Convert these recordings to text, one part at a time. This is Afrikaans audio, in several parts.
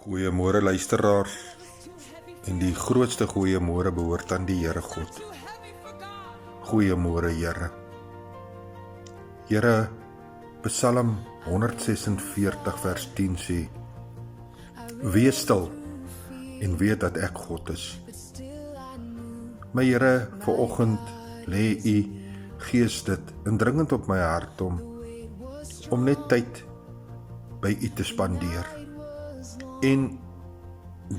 Goeiemôre luisteraars, en die grootste goeiemôre behoort aan die Here God. Goeiemôre Here. Here, Psalm 146 vers 10 sê, wees stil en weet dat ek God is. My Here, vanoggend lê U Gees dit indringend op my hart om net tyd by U te spandeer en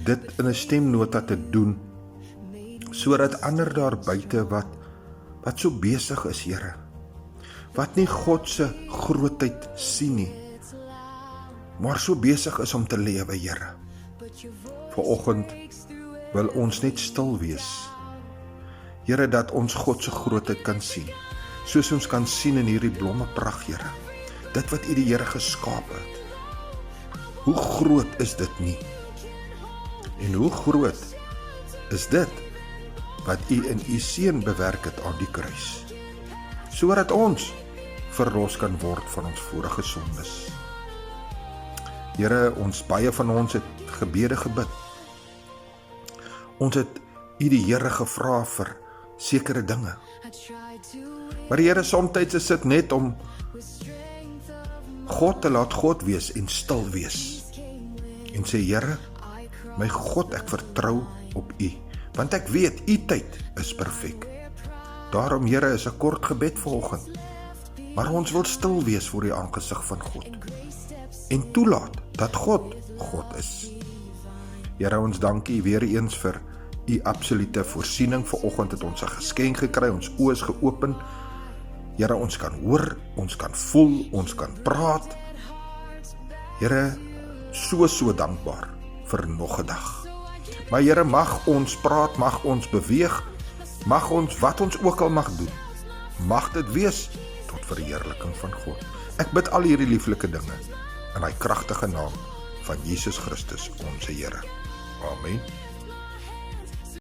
dit in 'n stemnota te doen, sodat ander daar buite wat so besig is, Here, wat nie God se grootheid sien nie, maar so besig is om te lewe, Here. Vanoggend wil ons net stil wees, Here, dat ons God se grootheid kan sien, soos ons kan sien in hierdie blomme pragt, Here, dit wat U die Here geskaap het. Hoe groot is dit nie? En hoe groot is dit wat U in U Seun bewerk het aan die kruis, sodat ons verlos kan word van ons vorige sondes. Here, baie van ons het gebede gebid. Ons het U die Here gevra vir sekere dinge. Maar Here, soms is dit net om God te laat God wees en stil wees. En sê, Here, my God, ek vertrou op U, want ek weet, U tyd is perfek. Daarom, Here, is 'n kort gebed vanoggend, maar ons wil stil wees voor die aangesig van God, en toelaat dat God God is. Here, ons dank U weer eens vir U absolute voorsiening. Vanoggend het ons 'n geskenk gekry, ons oë is geopen. Here, ons kan hoor, ons kan voel, ons kan praat. Here, so dankbaar vir nog 'n dag. Maar Here, mag ons praat, mag ons beweeg, mag ons wat ons ook al mag doen, mag dit wees tot verheerliking van God. Ek bid al hierdie lieflike dinge in hy kragtige naam van Jesus Christus, ons Here. Amen.